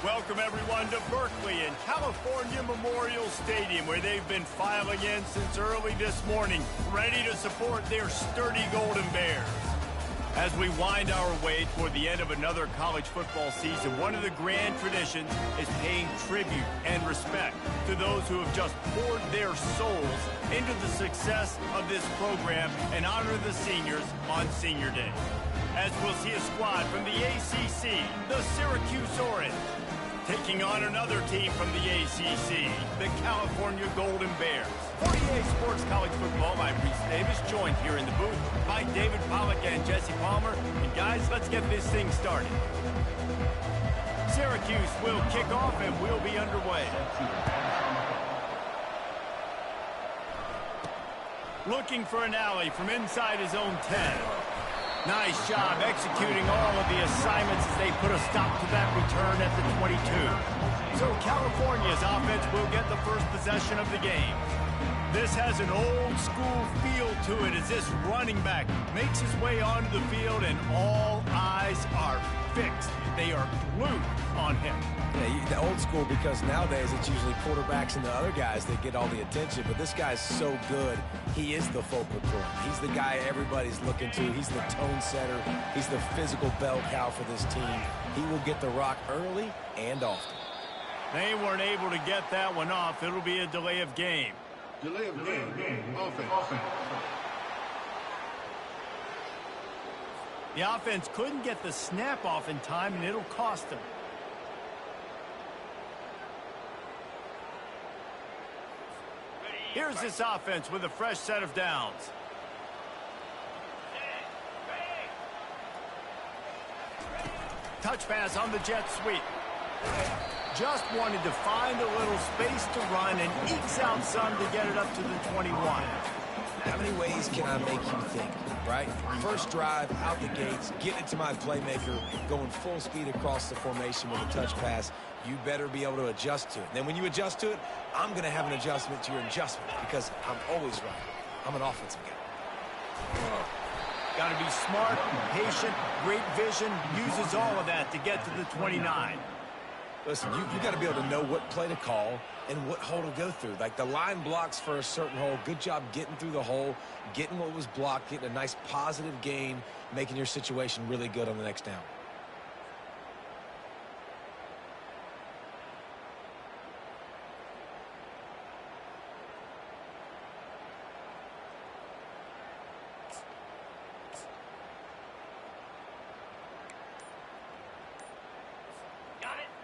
Welcome, everyone, to Berkeley and California Memorial Stadium, where they've been filing in since early this morning, ready to support their sturdy Golden Bears. As we wind our way toward the end of another college football season, one of the grand traditions is paying tribute and respect to those who have just poured their souls into the success of this program and honor the seniors on Senior Day. As we'll see a squad from the ACC, the Syracuse Orange, taking on another team from the ACC, the California Golden Bears. For EA Sports College Football, I'm Reese Davis, joined here in the booth by David Pollack and Jesse Palmer. And guys, let's get this thing started. Syracuse will kick off and we'll be underway. Looking for an alley from inside his own 10. Nice job executing all of the assignments as they put a stop to that return at the 22. So California's offense will get the first possession of the game. This has an old-school feel to it as this running back makes his way onto the field and all eyes are fixed. They are glued on him. Yeah, the old school, because nowadays it's usually quarterbacks and the other guys that get all the attention, but this guy's so good. He is the focal point. He's the guy everybody's looking to. He's the tone setter. He's the physical bell cow for this team. He will get the rock early and often. They weren't able to get that one off. It'll be a delay of game. Delay of game. Offense. The offense couldn't get the snap off in time, and it'll cost them. Here's this offense with a fresh set of downs. Touch pass on the jet sweep. Just wanted to find a little space to run and ekes out some to get it up to the 21. How many ways can I make you think, right? First drive, out the gates, getting it to my playmaker, going full speed across the formation with a touch pass. You better be able to adjust to it. And then when you adjust to it, I'm going to have an adjustment to your adjustment because I'm always right. I'm an offensive guy. Got to be smart, patient, great vision, uses all of that to get to the 29. Listen, you got to be able to know what play to call and what hole to go through. Like the line blocks for a certain hole. Good job getting through the hole, getting what was blocked, getting a nice positive gain, making your situation really good on the next down.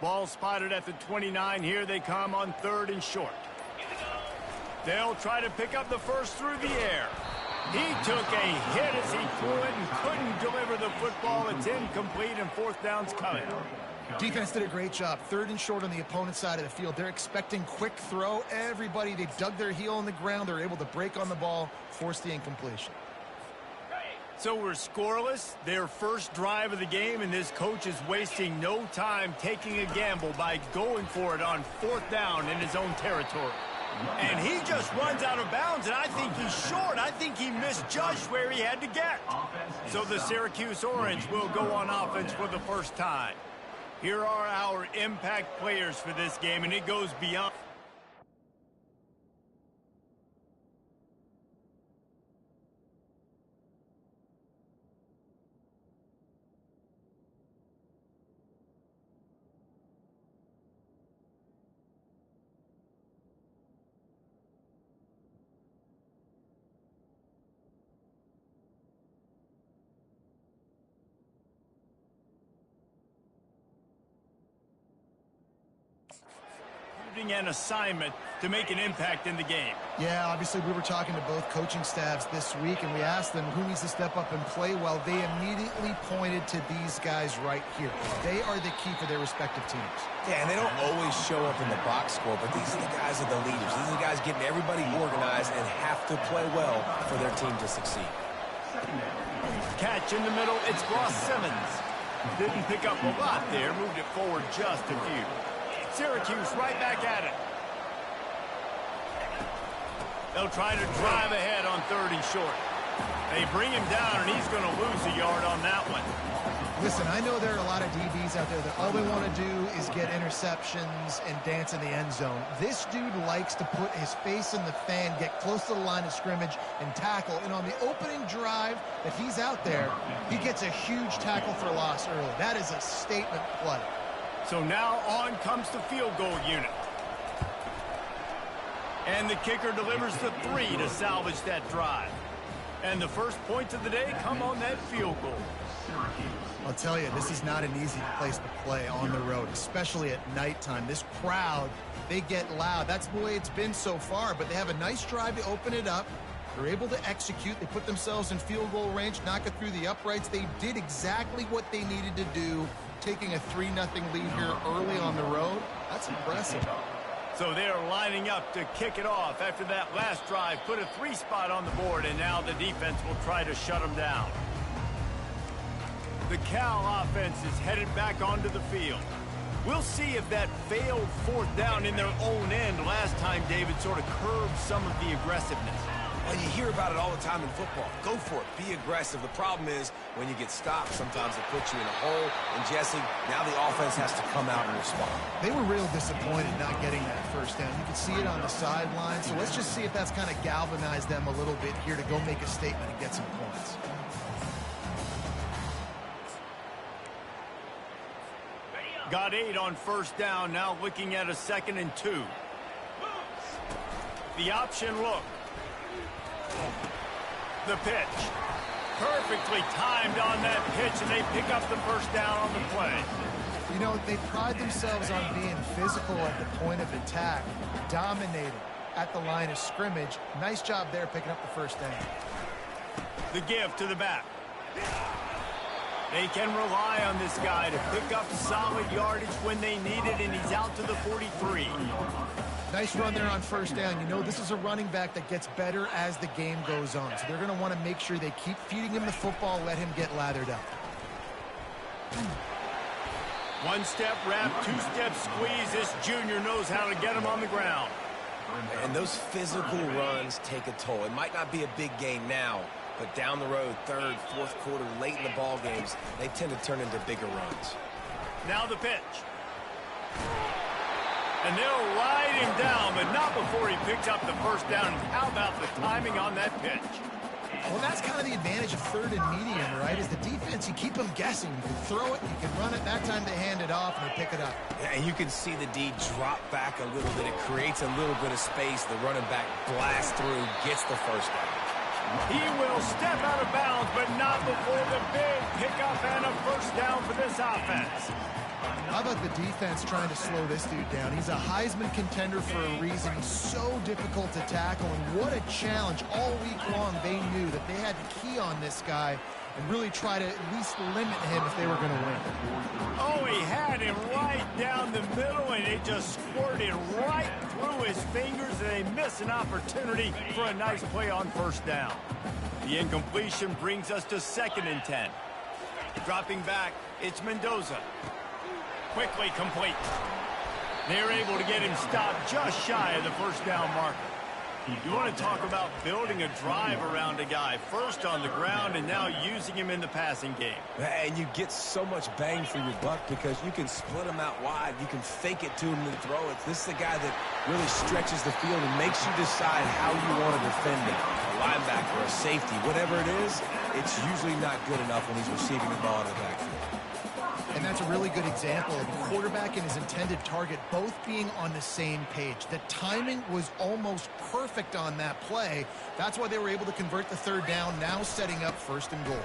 Ball spotted at the 29. Here they come on 3rd and short. They'll try to pick up the first through the air. He took a hit as he threw it and couldn't deliver the football. It's incomplete and 4th down's coming. Defense did a great job. 3rd and short on the opponent's side of the field. They're expecting quick throw. Everybody, they dug their heel in the ground. They're able to break on the ball, force the incompletion. So we're scoreless, their first drive of the game, and this coach is wasting no time taking a gamble by going for it on 4th down in his own territory. And he just runs out of bounds, and I think he's short. I think he misjudged where he had to get. So the Syracuse Orange will go on offense for the first time. Here are our impact players for this game, and it goes beyond. An assignment to make an impact in the game. Yeah, obviously we were talking to both coaching staffs this week, and we asked them who needs to step up and play well. They immediately pointed to these guys right here. They are the key for their respective teams. Yeah, and they don't always show up in the box score, but these are the guys that are the leaders. These are the guys getting everybody organized and have to play well for their team to succeed. Catch in the middle, it's Ross Simmons. Didn't pick up a lot there, moved it forward just a few. Syracuse right back at it. They'll try to drive ahead on 3rd and short. They bring him down, and he's going to lose a yard on that one. Listen, I know there are a lot of DBs out there that all they want to do is get interceptions and dance in the end zone. This dude likes to put his face in the fan, get close to the line of scrimmage, and tackle. And on the opening drive that he's out there, he gets a huge tackle for loss early. That is a statement play. So now on comes the field goal unit. And the kicker delivers the 3 to salvage that drive. And the first points of the day come on that field goal. I'll tell you, this is not an easy place to play on the road, especially at nighttime. This crowd, they get loud. That's the way it's been so far, but they have a nice drive to open it up. They're able to execute. They put themselves in field goal range, knock it through the uprights. They did exactly what they needed to do, taking a 3-0 lead here early on the road. That's impressive. So they're lining up to kick it off after that last drive. Put a 3 spot on the board, and now the defense will try to shut them down. The Cal offense is headed back onto the field. We'll see if that failed 4th down in their own end last time, David, sort of curbed some of the aggressiveness. Well, you hear about it all the time in football. Go for it. Be aggressive. The problem is when you get stopped, sometimes it puts you in a hole. And, Jesse, now the offense has to come out and respond. They were real disappointed not getting that 1st down. You can see it on the sideline. So let's just see if that's kind of galvanized them a little bit here to go make a statement and get some points. Got 8 on 1st down, now looking at a 2nd and 2. The option look. The pitch. Perfectly timed on that pitch, and they pick up the 1st down on the play. You know, they pride themselves on being physical at the point of attack, dominating at the line of scrimmage. Nice job there picking up the 1st down. The give to the back. They can rely on this guy to pick up solid yardage when they need it, and he's out to the 43. Nice run there on 1st down. You know, this is a running back that gets better as the game goes on. So they're going to want to make sure they keep feeding him the football, let him get lathered up. 1-step wrap, 2-step squeeze. This junior knows how to get him on the ground. And those physical runs take a toll. It might not be a big gain now, but down the road, 3rd, 4th quarter, late in the ball games, they tend to turn into bigger runs. Now the pitch. And they'll ride him down, but not before he picks up the 1st down. And how about the timing on that pitch? Well, that's kind of the advantage of 3rd and medium, right? Is the defense, you keep them guessing. You can throw it, you can run it. That time they hand it off and they pick it up. Yeah, and you can see the D drop back a little bit. It creates a little bit of space. The running back blasts through, gets the 1st down. He will step out of bounds, but not before the big pickup and a 1st down for this offense. How about the defense trying to slow this dude down? He's a Heisman contender for a reason. He's so difficult to tackle, and what a challenge. All week long, they knew that they had to key on this guy and really try to at least limit him if they were going to win. Oh, he had him right down the middle, and it just squirted right through his fingers, and they miss an opportunity for a nice play on 1st down. The incompletion brings us to 2nd and 10. Dropping back, it's Mendoza. Quickly complete. They're able to get him stopped just shy of the 1st down marker. You want to talk about building a drive around a guy, first on the ground and now using him in the passing game. And you get so much bang for your buck because you can split him out wide. You can fake it to him and throw it. This is the guy that really stretches the field and makes you decide how you want to defend him. A linebacker, a safety, whatever it is, it's usually not good enough when he's receiving the ball in the backfield. And that's a really good example of the quarterback and his intended target both being on the same page. The timing was almost perfect on that play. That's why they were able to convert the 3rd down, now setting up 1st and goal.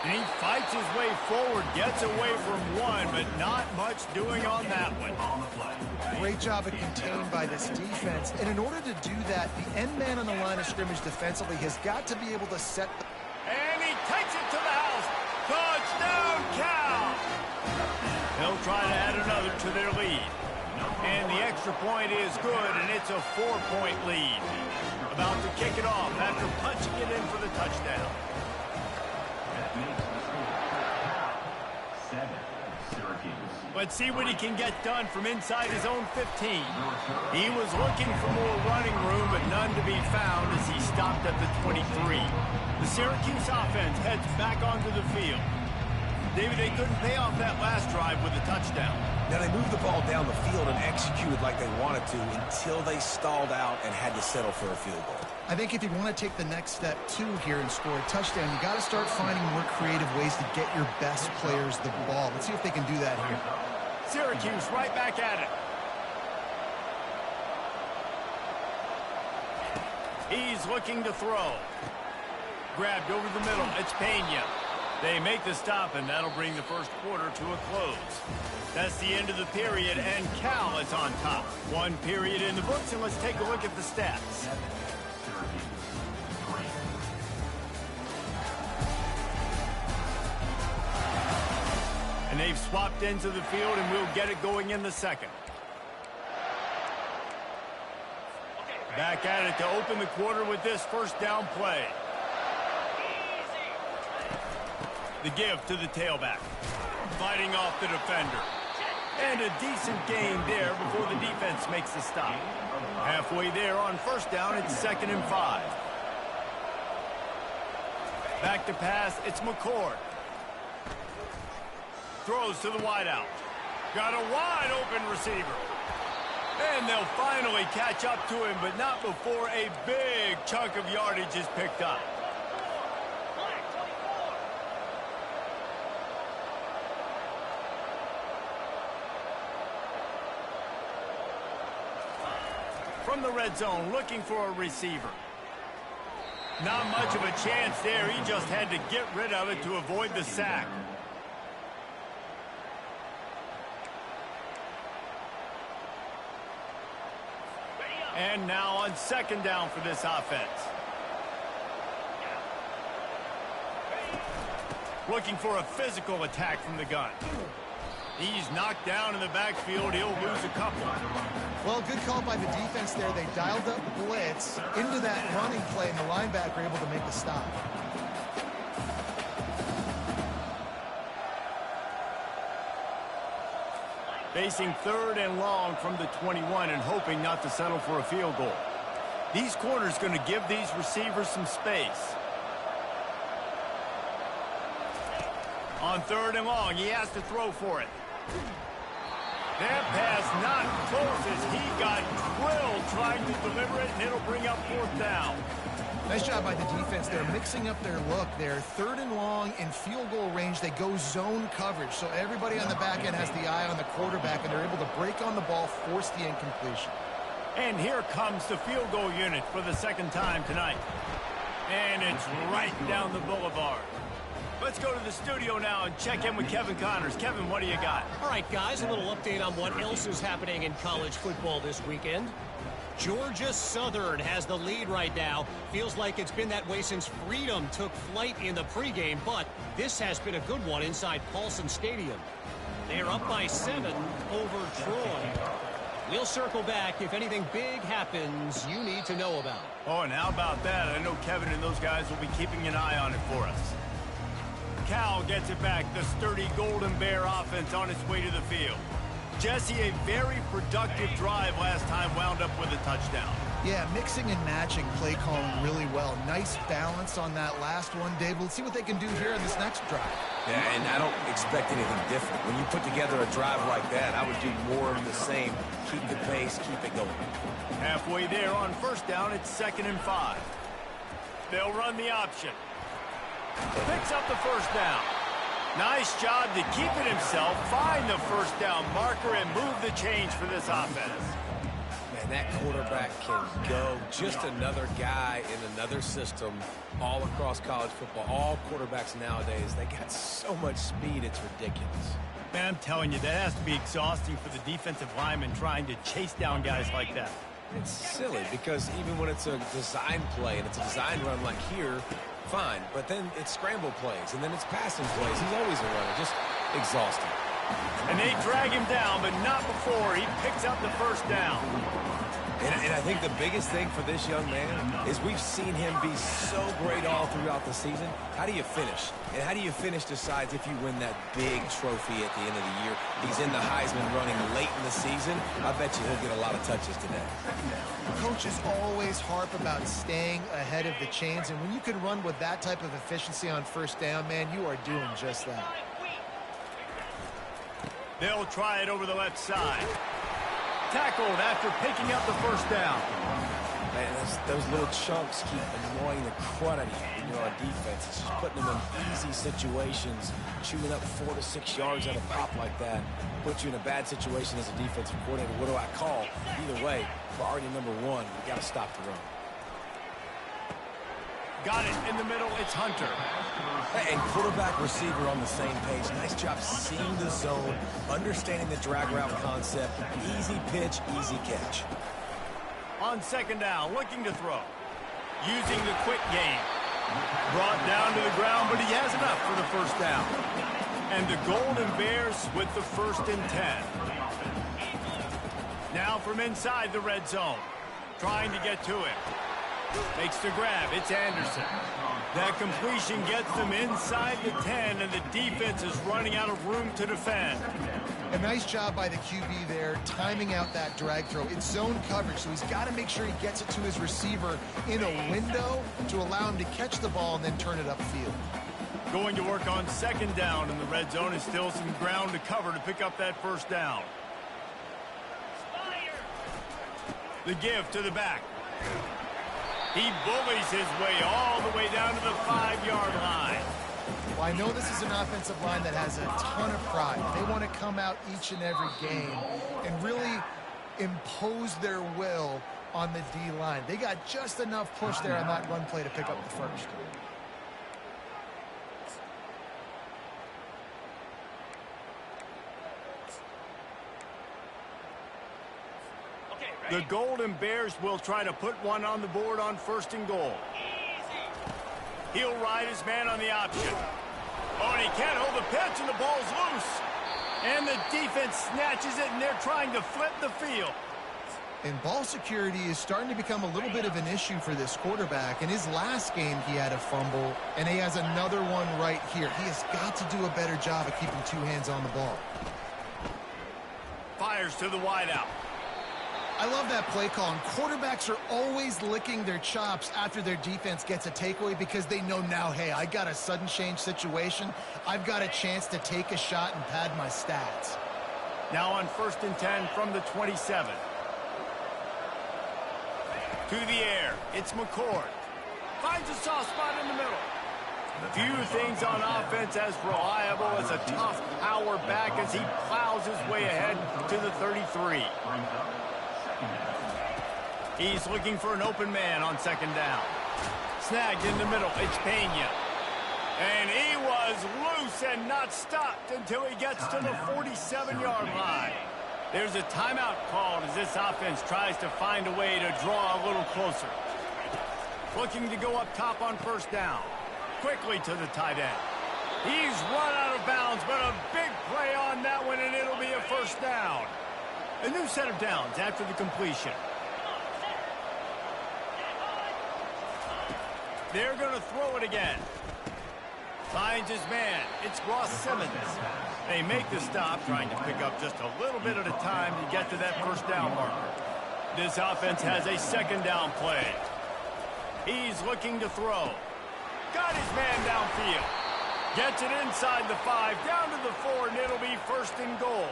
And he fights his way forward, gets away from one, but not much doing on that one. Great job of contained by this defense. And in order to do that, the end man on the line of scrimmage defensively has got to be able to set the... And he takes it to the house. Touchdown, Cal! They'll try to add another to their lead. And the extra point is good, and it's a 4-point lead. About to kick it off after punching it in for the touchdown. Let's see what he can get done from inside his own 15. He was looking for more running room, but none to be found as he stopped at the 23. The Syracuse offense heads back onto the field. David, they couldn't pay off that last drive with a touchdown. Now, they moved the ball down the field and executed like they wanted to until they stalled out and had to settle for a field goal. I think if you want to take the next step, too, here and score a touchdown, you got to start finding more creative ways to get your best players the ball. Let's see if they can do that here. Syracuse right back at it. He's looking to throw. Grabbed over the middle. It's Pena. They make the stop, and that'll bring the first quarter to a close. That's the end of the period, and Cal is on top. One period in the books, and let's take a look at the stats. And they've swapped into the field, and we'll get it going in the second. Back at it to open the quarter with this first down play. The give to the tailback. Fighting off the defender. And a decent gain there before the defense makes the stop. Halfway there on first down, it's 2nd and 5. Back to pass, it's McCord. Throws to the wideout. Got a wide open receiver. And they'll finally catch up to him, but not before a big chunk of yardage is picked up. From the red zone, looking for a receiver. Not much of a chance there. He just had to get rid of it to avoid the sack. And now on 2nd down for this offense. Looking for a physical attack from the gun. He's knocked down in the backfield. He'll lose a couple. Well, good call by the defense there. They dialed up blitz into that running play, and the linebacker able to make the stop. Facing 3rd and long from the 21 and hoping not to settle for a field goal. These corners going to give these receivers some space. On 3rd and long, he has to throw for it. That pass not close as he got drilled trying to deliver it, and it'll bring up 4th down. Nice job by the defense. They're mixing up their look. They're 3rd and long in field goal range. They go zone coverage, so everybody on the back end has the eye on the quarterback, and they're able to break on the ball, force the incompletion. And here comes the field goal unit for the 2nd time tonight. And it's right down the boulevard. Let's go to the studio now and check in with Kevin Connors. Kevin, what do you got? All right, guys, a little update on what else is happening in college football this weekend. Georgia Southern has the lead right now. Feels like it's been that way since Freedom took flight in the pregame, but this has been a good one inside Paulson Stadium. They're up by 7 over Troy. We'll circle back if anything big happens you need to know about. Oh, and how about that? I know Kevin and those guys will be keeping an eye on it for us. Cal gets it back. The sturdy Golden Bear offense on its way to the field. Jesse, a very productive drive last time wound up with a touchdown. Yeah, mixing and matching play calling really well. Nice balance on that last one, Dave. Let's see what they can do here in this next drive. Yeah, and I don't expect anything different. When you put together a drive like that, I would do more of the same. Keep the pace, keep it going. Halfway there on first down, it's 2nd and 5. They'll run the option. Picks up the first down. Nice job to keep it himself, find the first down marker, and move the change for this offense. Man, that quarterback can go. Just another guy in another system all across college football. All quarterbacks nowadays, they got so much speed, it's ridiculous. Man, I'm telling you, that has to be exhausting for the defensive lineman trying to chase down guys like that. It's silly because even when it's a design play and it's a design run like here, fine, but then it's scramble plays, and then it's passing plays. He's always a runner, just exhausting. And they drag him down, but not before he picks up the first down. And I think the biggest thing for this young man is we've seen him be so great all throughout the season. How do you finish? And how do you finish decides if you win that big trophy at the end of the year. He's in the Heisman running late in the season. I bet you he'll get a lot of touches today. Coaches always harp about staying ahead of the chains, and when you can run with that type of efficiency on first down, man, you are doing just that. They'll try it over the left side. Tackled after picking up the first down. Man, those little chunks keep annoying the crud out of you when you're on defense. It's just putting them in easy situations. Chewing up 4 to 6 yards at a pop like that puts you in a bad situation as a defensive coordinator. What do I call? Either way, priority number one, you got to stop the run. Got it in the middle. It's Hunter. And quarterback receiver on the same page. Nice job seeing the zone, understanding the drag route concept. Easy pitch, easy catch. On second down, looking to throw. Using the quick game. Brought down to the ground, but he has enough for the first down. And the Golden Bears with the 1st and 10. Now from inside the red zone. Trying to get to it. Makes the grab. It's Anderson. That completion gets them inside the 10, and the defense is running out of room to defend. A nice job by the QB there, timing out that drag throw. It's zone coverage, so he's got to make sure he gets it to his receiver in a window to allow him to catch the ball and then turn it upfield. Going to work on second down in the red zone, and still some ground to cover to pick up that first down. The give to the back. He bullies his way all the way down to the 5-yard line. Well, I know this is an offensive line that has a ton of pride. They want to come out each and every game and really impose their will on the D-line. They got just enough push there on that run play to pick up the first. The Golden Bears will try to put one on the board on 1st and goal. He'll ride his man on the option. Oh, and he can't hold the pitch, and the ball's loose. And the defense snatches it, and they're trying to flip the field. And ball security is starting to become a little bit of an issue for this quarterback. In his last game, he had a fumble, and he has another one right here. He has got to do a better job of keeping 2 hands on the ball. Fires to the wideout. I love that play call, and quarterbacks are always licking their chops after their defense gets a takeaway because they know now, hey, I got a sudden change situation. I've got a chance to take a shot and pad my stats. Now on 1st and 10 from the 27. To the air, it's McCord. Finds a soft spot in the middle. Few things on offense as reliable as a tough power back as he plows his way ahead to the 33. He's looking for an open man on second down. Snagged in the middle, it's Pena. And he was loose and not stopped until he gets to the 47-yard line. There's a timeout called as this offense tries to find a way to draw a little closer. Looking to go up top on 1st down. Quickly to the tight end. He's run out of bounds, but a big play on that one, and it'll be a 1st down. A new set of downs after the completion. They're going to throw it again. Finds his man. It's Ross Simmons. They make the stop, trying to pick up just a little bit at a time to get to that 1st down marker. This offense has a 2nd down play. He's looking to throw. Got his man downfield. Gets it inside the 5, down to the 4, and it'll be 1st and goal.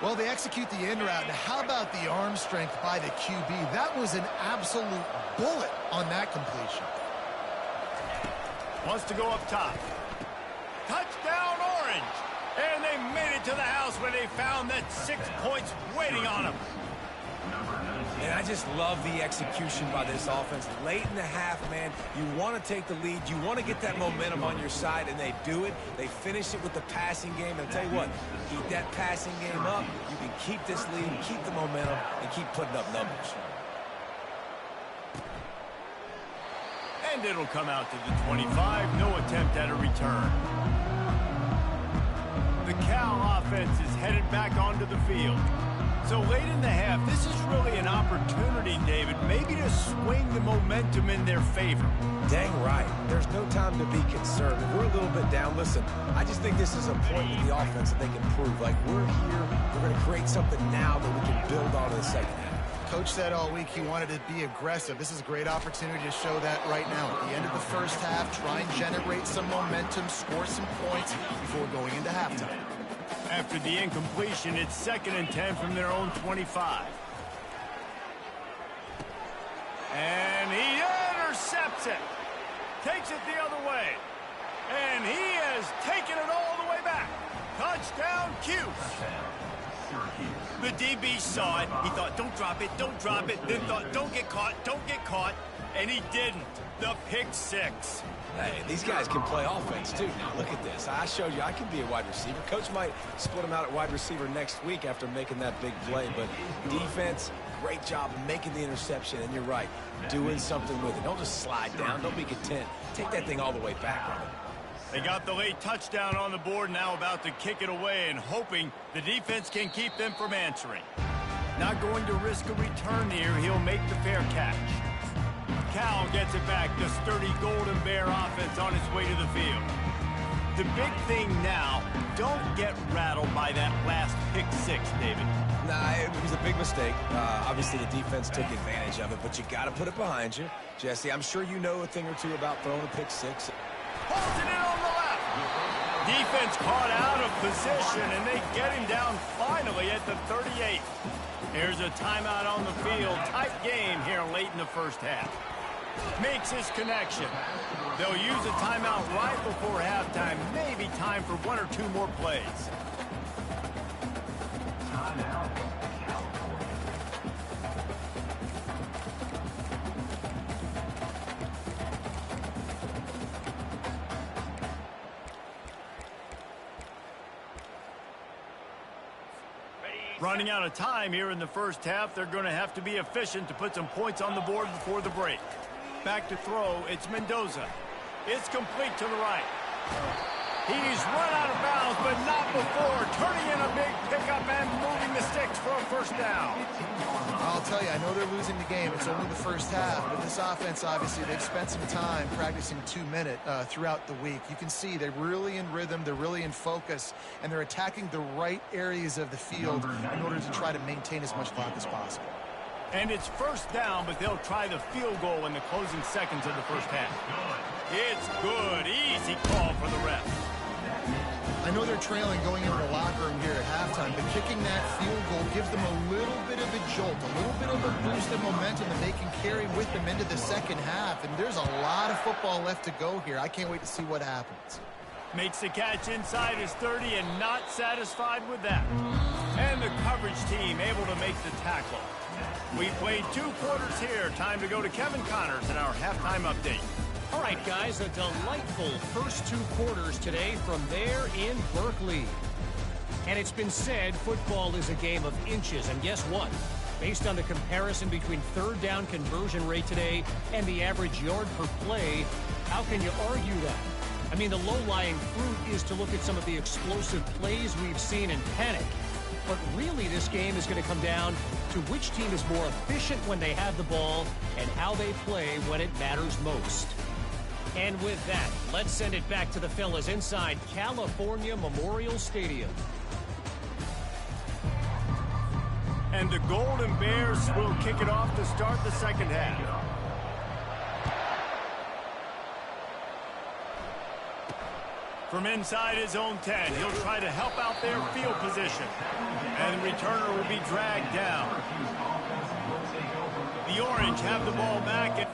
Well, they execute the in route. Now, how about the arm strength by the QB? That was an absolute bullet on that completion. Wants to go up top. Touchdown, Orange! And they made it to the house where they found that 6 points waiting on them. And I just love the execution by this offense. Late in the half, man, you want to take the lead. You want to get that momentum on your side, and they do it. They finish it with the passing game. And I'll tell you what, keep that passing game up. You can keep this lead, keep the momentum, and keep putting up numbers. And it'll come out to the 25. No attempt at a return. The Cal offense is headed back onto the field. So late in the half, this is really an opportunity, David, maybe to swing the momentum in their favor. Dang right. There's no time to be concerned. If we're a little bit down, listen, I just think this is a point with the offense that they can prove. Like, we're here, we're going to create something now that we can build on in the second half. Coach said all week he wanted to be aggressive. This is a great opportunity to show that right now. At the end of the first half, try and generate some momentum, score some points before going into halftime. After the incompletion, it's 2nd and 10 from their own 25. And he intercepts it. Takes it the other way. And he has taken it all the way back. Touchdown, Cuse. The DB saw it. He thought, don't drop it, don't drop it. Then thought, don't get caught, don't get caught. And he didn't. The pick six. Hey, these guys can play offense, too. Now, look at this. I showed you I can be a wide receiver. Coach might split him out at wide receiver next week after making that big play. But defense, great job making the interception. And you're right, doing something with it. Don't just slide down. Don't be content. Take that thing all the way back, brother. They got the late touchdown on the board, now about to kick it away and hoping the defense can keep them from answering. Not going to risk a return here. He'll make the fair catch. Cal gets it back. The sturdy Golden Bear offense on its way to the field. The big thing now, don't get rattled by that last pick six, David. Nah, it was a big mistake. Obviously, the defense took advantage of it, but you got to put it behind you. Jesse, I'm sure you know a thing or two about throwing a pick six. Holds it in on the left. Defense caught out of position, and they get him down finally at the 38. Here's a timeout on the field. Tight game here late in the first half. Makes his connection. They'll use a timeout right before halftime. Maybe time for 1 or 2 more plays. Running out of time here in the first half. They're going to have to be efficient to put some points on the board before the break. Back to throw, it's Mendoza. It's complete to the right. He's run out of bounds, but not before. Turning in a big pickup and moving the sticks for a first down. I'll tell you, I know they're losing the game. It's only the first half, but this offense, obviously, they've spent some time practicing 2-minute throughout the week. You can see they're really in rhythm, they're really in focus, and they're attacking the right areas of the field in order to try to maintain as much clock as possible. And it's first down, but they'll try the field goal in the closing seconds of the first half. It's good. Easy call for the ref. I know they're trailing going into the locker room here at halftime, but kicking that field goal gives them a little bit of a jolt, a little bit of a boost of momentum that they can carry with them into the second half. And there's a lot of football left to go here. I can't wait to see what happens. Makes the catch inside his 30 and not satisfied with that. And the coverage team able to make the tackle. We played 2 quarters here. Time to go to Kevin Connors in our halftime update. All right, guys, a delightful first 2 quarters today from there in Berkeley. And it's been said football is a game of inches. And guess what? Based on the comparison between third down conversion rate today and the average yard per play, how can you argue that? I mean, the low-lying fruit is to look at some of the explosive plays we've seen and panic. But really, this game is going to come down to which team is more efficient when they have the ball and how they play when it matters most. And with that, let's send it back to the fellas inside California Memorial Stadium. And the Golden Bears will kick it off to start the second half. From inside his own 10, he'll try to help out their field position. And the returner will be dragged down. The Orange have the ball back.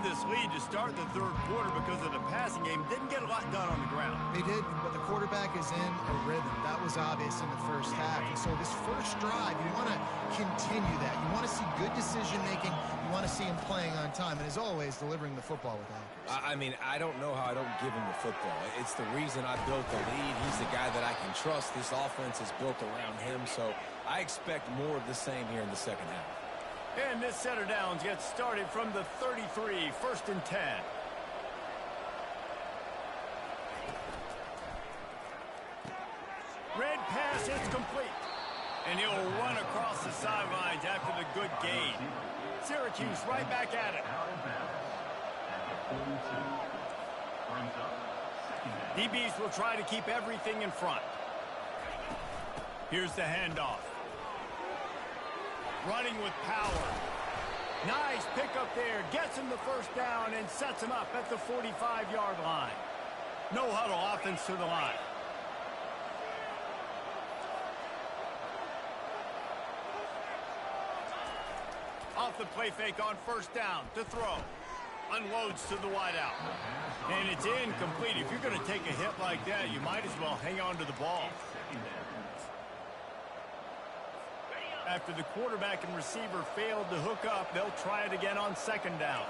this lead to start the third quarter because of the passing game. Didn't get a lot done on the ground. They did, but the quarterback is in a rhythm. That was obvious in the first half. And so this first drive, you want to continue that. You want to see good decision-making. You want to see him playing on time. And as always, delivering the football with accuracy. I mean, I don't know how I don't give him the football. It's the reason I built the lead. He's the guy that I can trust. This offense is built around him, so I expect more of the same here in the second half. And this set of downs gets started from the 33, 1st and 10. Red pass, it's complete. And he'll run across the sidelines after the good gain. Syracuse right back at it. DBs will try to keep everything in front. Here's the handoff. Running with power. Nice pickup there. Gets him the first down and sets him up at the 45-yard line. No huddle offense to the line. Off the play fake on first down to throw. Unloads to the wideout. And it's incomplete. If you're going to take a hit like that, you might as well hang on to the ball. After the quarterback and receiver failed to hook up, they'll try it again on second down.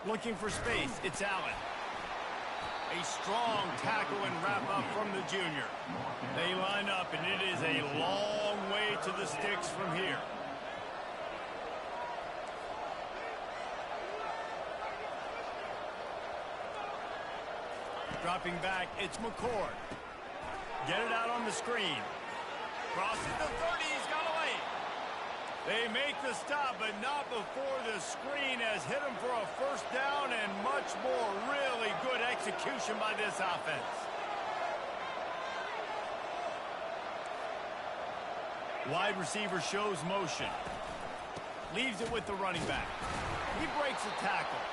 Looking for space, it's Allen. A strong tackle and wrap up from the junior. They line up, and it is a long way to the sticks from here. Dropping back, it's McCord. Get it out on the screen. Crosses the 30, he's got away. They make the stop, but not before the screen has hit him for a first down and much more. Really good execution by this offense. Wide receiver shows motion. Leaves it with the running back. He breaks a tackle.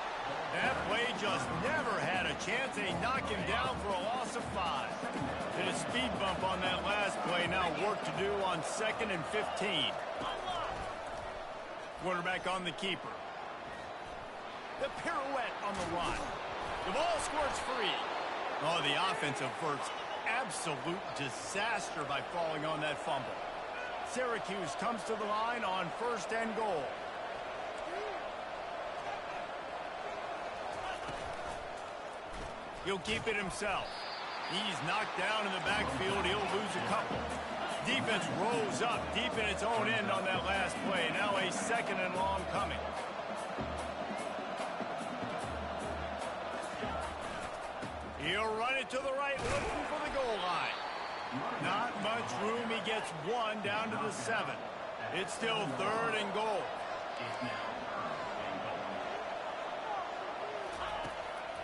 That play just never had a chance. They knock him down for a loss of 5. Hit a speed bump on that last play. Now work to do on 2nd and 15. Quarterback on the keeper. The pirouette on the run. The ball squirts free. Oh, the offense averts absolute disaster by falling on that fumble. Syracuse comes to the line on 1st and goal. He'll keep it himself. He's knocked down in the backfield. He'll lose a couple. Defense rolls up deep in its own end on that last play. Now a 2nd and long coming. He'll run it to the right, looking for the goal line. Not much room. He gets 1 down to the 7. It's still 3rd and goal.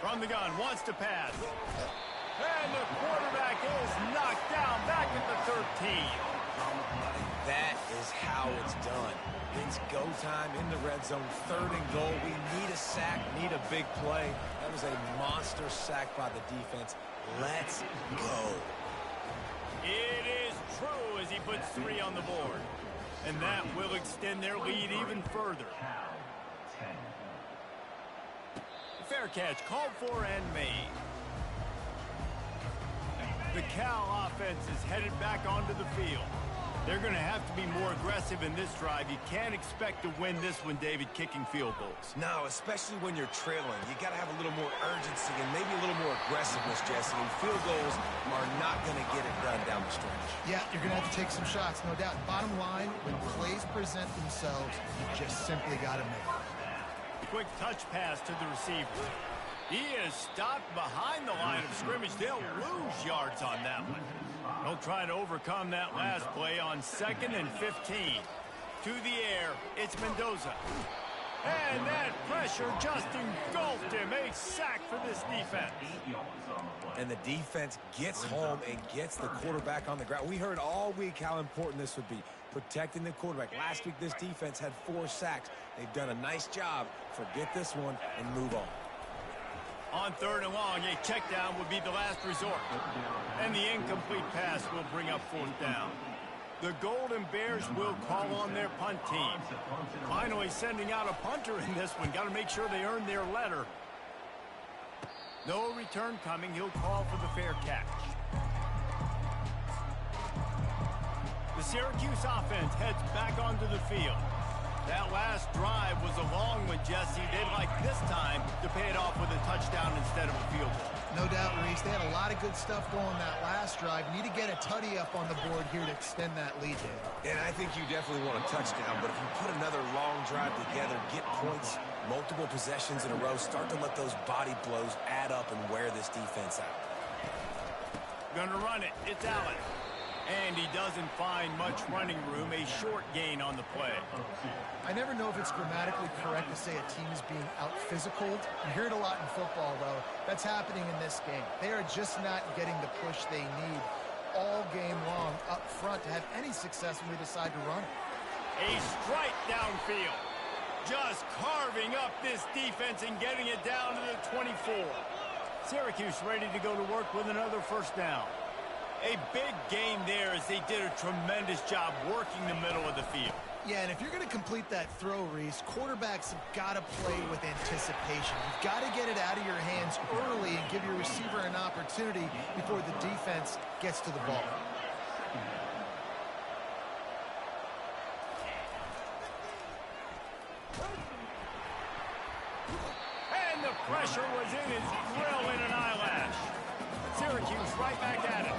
From the gun, wants to pass. And the quarterback is knocked down back at the 13. That is how it's done. It's go time in the red zone, 3rd and goal. We need a sack, need a big play. That was a monster sack by the defense. Let's go. It is true as he puts 3 on the board. And that will extend their lead even further. Fair catch called for and made. The Cal offense is headed back onto the field. They're going to have to be more aggressive in this drive. You can't expect to win this one, David, kicking field goals. No, especially when you're trailing. You got to have a little more urgency and maybe a little more aggressiveness, Jesse. And field goals are not going to get it done down the stretch. Yeah, you're going to have to take some shots, no doubt. Bottom line, when plays present themselves, you just simply got to make it. Quick touch pass to the receiver. He is stopped behind the line of scrimmage. They'll lose yards on that one. They'll try to overcome that last play on 2nd and 15. To the air, it's Mendoza. And that pressure just engulfed him. A sack for this defense. And the defense gets home and gets the quarterback on the ground. We heard all week how important this would be, protecting the quarterback. Last week, this defense had 4 sacks. They've done a nice job. Forget this one and move on. On 3rd and long, a check down would be the last resort. And the incomplete pass will bring up 4th down. The Golden Bears will call on their punt team. Finally sending out a punter in this one. Got to make sure they earn their letter. No return coming. He'll call for the fair catch. The Syracuse offense heads back onto the field. That last drive was a long one, Jesse. They'd like this time to pay it off with a touchdown instead of a field goal. No doubt, Reese. They had a lot of good stuff going that last drive. Need to get a tutty up on the board here to extend that lead. And I think you definitely want a touchdown, but if you put another long drive together, get points, multiple possessions in a row, start to let those body blows add up and wear this defense out. Gonna run it. It's Allen. And he doesn't find much running room. A short gain on the play. I never know if it's grammatically correct to say a team is being out-physicaled. You hear it a lot in football, though. That's happening in this game. They are just not getting the push they need all game long up front to have any success when they decide to run it. A strike downfield. Just carving up this defense and getting it down to the 24. Syracuse ready to go to work with another first down. A big game there as they did a tremendous job working the middle of the field. Yeah, and if you're going to complete that throw, Reese, quarterbacks have got to play with anticipation. You've got to get it out of your hands early and give your receiver an opportunity before the defense gets to the ball. And the pressure was in his grill in an eyelash. Syracuse right back at it.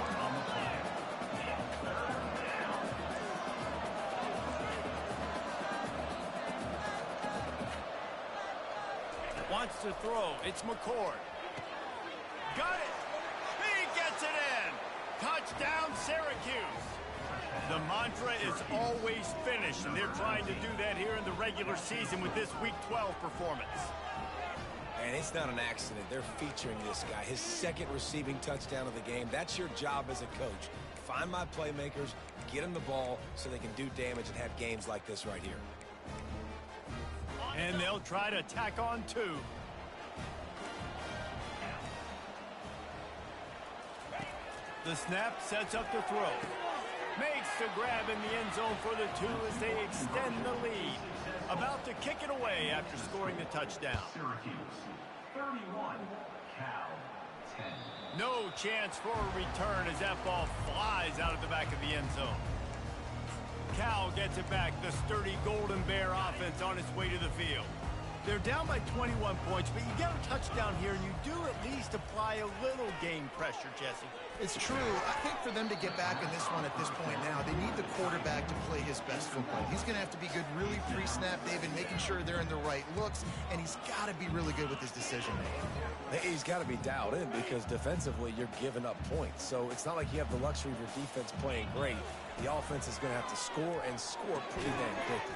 Wants to throw. It's McCord. Got it. He gets it in. Touchdown, Syracuse. The mantra is always finish, and they're trying to do that here in the regular season with this Week 12 performance. And it's not an accident. They're featuring this guy. His second receiving touchdown of the game. That's your job as a coach. Find my playmakers, get them the ball so they can do damage and have games like this right here. And they'll try to tack on two. The snap sets up the throw. Makes the grab in the end zone for the two as they extend the lead. About to kick it away after scoring the touchdown. Syracuse, 31, Cal, 10. No chance for a return as that ball flies out of the back of the end zone. Cal gets it back. The sturdy Golden Bear offense on its way to the field. They're down by 21 points, but you get a touchdown here, and you do at least apply a little game pressure, Jesse. It's true. I think for them to get back in this one at this point now, they need the quarterback to play his best football. He's going to have to be good really pre-snap, David, making sure they're in the right looks, and he's got to be really good with his decision-making. He's got to be dialed in because defensively you're giving up points. So it's not like you have the luxury of your defense playing great. The offense is going to have to score and score pretty damn quickly.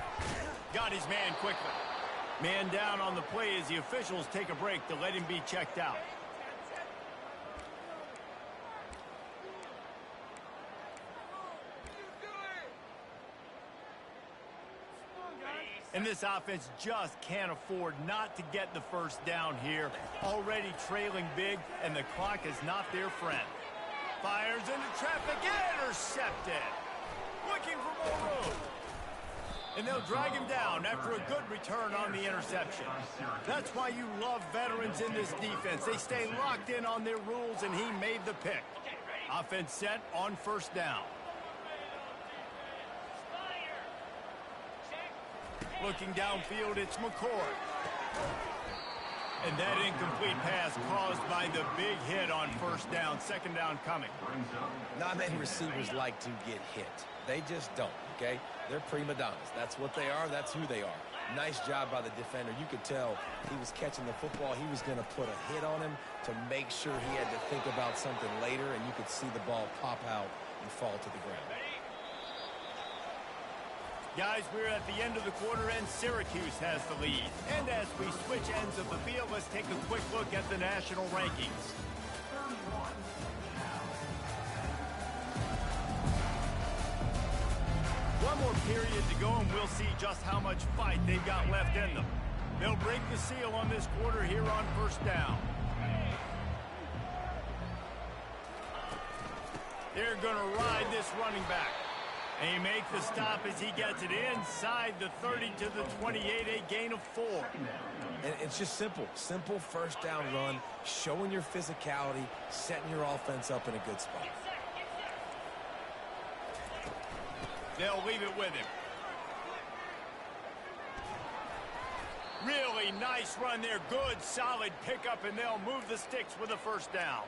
Got his man quickly. Man down on the play as the officials take a break to let him be checked out. And this offense just can't afford not to get the first down here. Already trailing big, and the clock is not their friend. Fires into traffic, intercepted. Looking for more room. And they'll drag him down after a good return on the interception. That's why you love veterans in this defense. They stay locked in on their rules, and he made the pick. Offense set on first down. Looking downfield, it's McCord. And that incomplete pass caused by the big hit on first down. Second down coming. Not many receivers like to get hit. They just don't, okay? They're prima donnas. That's what they are. That's who they are. Nice job by the defender. You could tell he was catching the football. He was going to put a hit on him to make sure he had to think about something later, and you could see the ball pop out and fall to the ground. Guys, we're at the end of the quarter, and Syracuse has the lead. And as we switch ends of the field, let's take a quick look at the national rankings. One more period to go, and we'll see just how much fight they've got left in them. They'll break the seal on this quarter here on first down. They're going to ride this running back. And he makes the stop as he gets it inside the 30 to the 28, a gain of 4. And it's just simple. Simple first down run, showing your physicality, setting your offense up in a good spot. They'll leave it with him. Really nice run there. Good, solid pickup, and they'll move the sticks with a first down.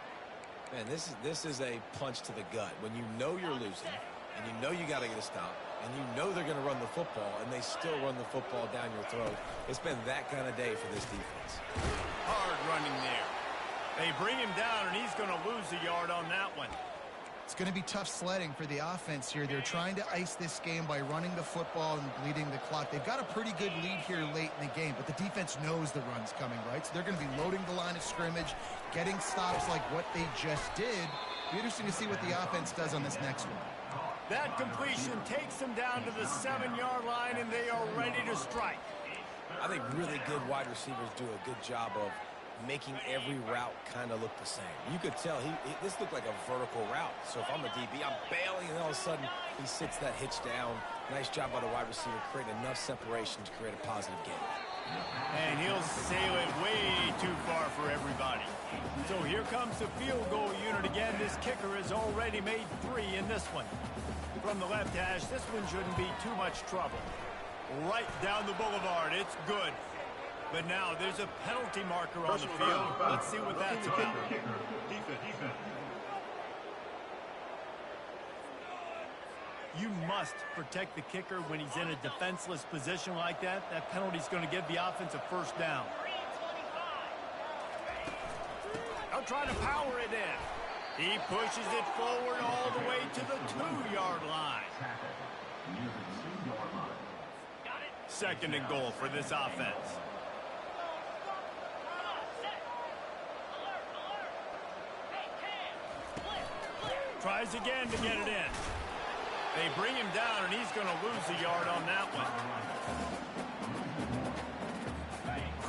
Man, this is a punch to the gut. When you know you're losing, and you know you got to get a stop, and you know they're going to run the football, and they still run the football down your throat. It's been that kind of day for this defense. Hard running there. They bring him down, and he's going to lose a yard on that one. It's going to be tough sledding for the offense here. They're trying to ice this game by running the football and bleeding the clock. They've got a pretty good lead here late in the game, but the defense knows the run's coming, right? So they're going to be loading the line of scrimmage, getting stops like what they just did. It'll be interesting to see what the offense does on this next one. That completion takes them down to the 7-yard line, and they are ready to strike. I think really good wide receivers do a good job of making every route kind of look the same. You could tell this looked like a vertical route. So if I'm a DB, I'm bailing, and all of a sudden he sits that hitch down. Nice job by the wide receiver, creating enough separation to create a positive gain. And he'll sail it way too far for everybody. So here comes the field goal unit again. This kicker has already made 3 in this one. From the left hash, this one shouldn't be too much trouble. Right down the boulevard, it's good. But now there's a penalty marker on the field. Let's see what that's about. You must protect the kicker when he's in a defenseless position like that. That penalty's going to give the offense a first down. They'll try to power it in. He pushes it forward all the way to the 2-yard line. 2nd and goal for this offense. Tries again to get it in. They bring him down, and he's going to lose a yard on that one.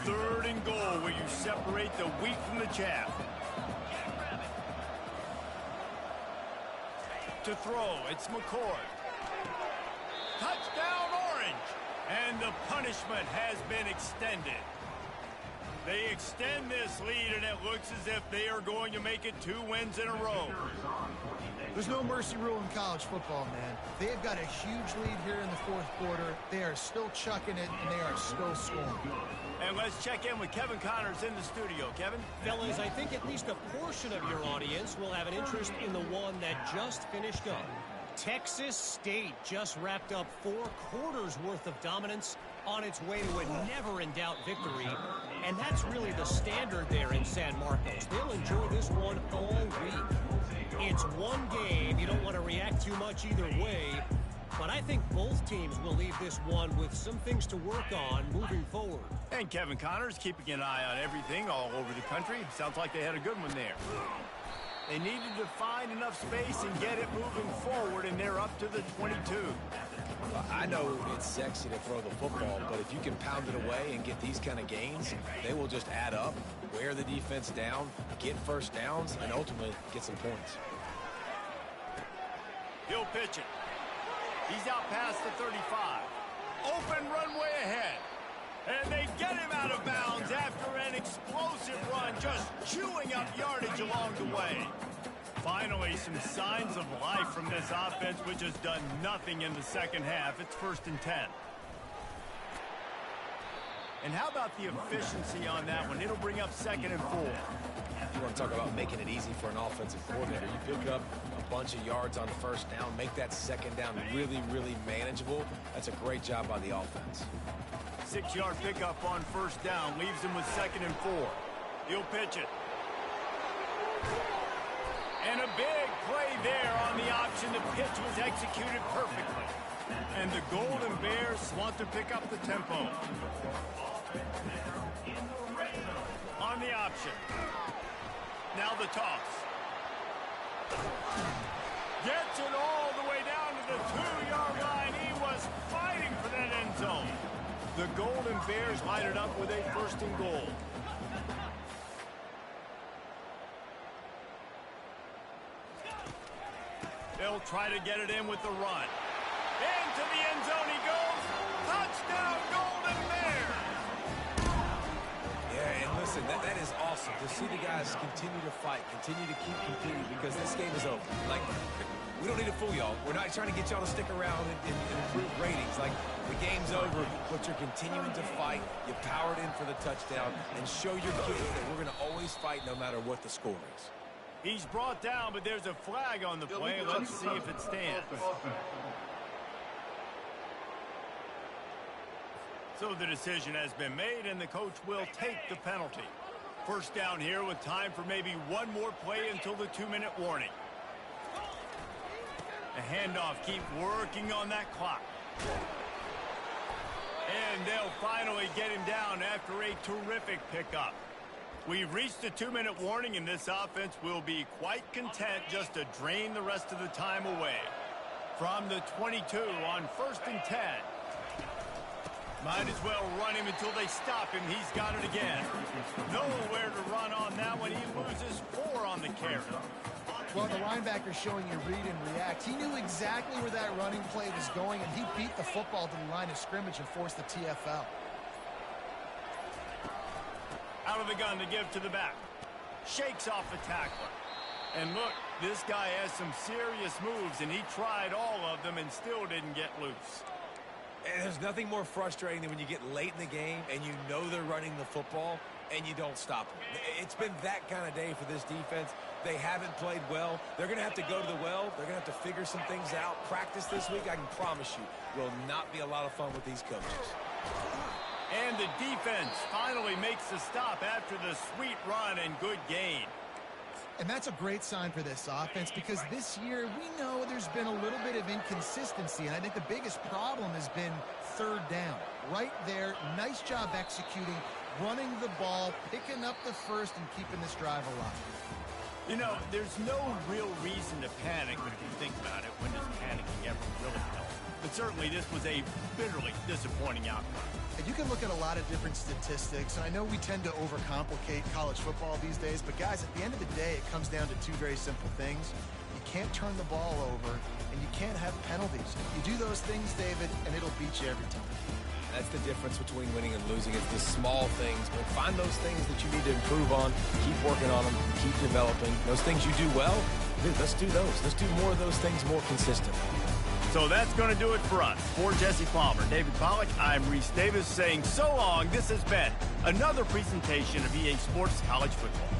3rd and goal, where you separate the wheat from the chaff. To throw, it's McCord. Touchdown, Orange! And the punishment has been extended. They extend this lead, and it looks as if they are going to make it 2 wins in a row. There's no mercy rule in college football, man. They have got a huge lead here in the 4th quarter. They are still chucking it, and they are still scoring. And let's check in with Kevin Connors in the studio. Kevin? Fellas, I think at least a portion of your audience will have an interest in the one that just finished up. Texas State just wrapped up 4 quarters worth of dominance on its way to a never-in-doubt victory. And that's really the standard there in San Marcos. They'll enjoy this one all week. It's one game. You don't want to react too much either way. But I think both teams will leave this one with some things to work on moving forward. And Kevin Connors keeping an eye on everything all over the country. Sounds like they had a good one there. They needed to find enough space and get it moving forward, and they're up to the 22. I know it's sexy to throw the football, but if you can pound it away and get these kind of gains, they will just add up, wear the defense down, get first downs, and ultimately get some points. He'll pitch it. He's out past the 35. Open runway ahead. And they get him out of bounds after an explosive run, just chewing up yardage along the way. Finally, some signs of life from this offense, which has done nothing in the 2nd half. It's 1st and 10. And how about the efficiency on that one? It'll bring up 2nd and 4. You want to talk about making it easy for an offensive coordinator. You pick up a bunch of yards on 1st down, make that 2nd down really, really manageable. That's a great job by the offense. 6-yard pickup on 1st down, leaves him with 2nd and 4. He'll pitch it. And a big play there on the option. The pitch was executed perfectly. And the Golden Bears want to pick up the tempo. On the option. Now the toss. Gets it all the way down to the 2-yard line. He was fighting for that end zone. The Golden Bears light it up with a 1st and goal. They'll try to get it in with the run. Into the end zone he goes. Touchdown, Golden Bears. Yeah, and listen, that is awesome to see the guys continue to fight, continue to keep competing, because this game is over. Like, we don't need to fool y'all. We're not trying to get y'all to stick around and improve ratings. Like, the game's over, but you're continuing to fight. You powered in for the touchdown, and show your kids that we're going to always fight no matter what the score is. He's brought down, but there's a flag on the play. Let's see if it stands. So the decision has been made, and the coach will take the penalty. First down here with time for maybe one more play until the 2-minute warning. The handoff, keep working on that clock. And they'll finally get him down after a terrific pickup. We've reached a 2-minute warning, and this offense will be quite content just to drain the rest of the time away. From the 22 on 1st and 10. Might as well run him until they stop him. He's got it again. Nowhere to run on that one. He loses 4 on the carry. Well, the linebacker's showing you read and react. He knew exactly where that running play was going, and he beat the football to the line of scrimmage and forced the TFL. Out of the gun to give to the back. Shakes off the tackler. And look, this guy has some serious moves, and he tried all of them and still didn't get loose. And there's nothing more frustrating than when you get late in the game and you know they're running the football and you don't stop them. It's been that kind of day for this defense. They haven't played well. They're going to have to go to the well. They're going to have to figure some things out. Practice this week, I can promise you, will not be a lot of fun with these coaches. And the defense finally makes the stop after the sweet run and good gain. And that's a great sign for this offense, because this year we know there's been a little bit of inconsistency, and I think the biggest problem has been 3rd down. Right there, nice job executing, running the ball, picking up the first, and keeping this drive alive. You know, there's no real reason to panic, but if you think about it, when does panicking ever really help? But certainly this was a bitterly disappointing outcome. And you can look at a lot of different statistics, and I know we tend to overcomplicate college football these days, but guys, at the end of the day, it comes down to 2 very simple things. You can't turn the ball over, and you can't have penalties. You do those things, David, and it'll beat you every time. That's the difference between winning and losing. It's the small things, but find those things that you need to improve on, keep working on them, keep developing. Those things you do well, dude, let's do those. Let's do more of those things more consistently. So that's going to do it for us. For Jesse Palmer, David Pollack, I'm Reese Davis saying so long. This has been another presentation of EA Sports College Football.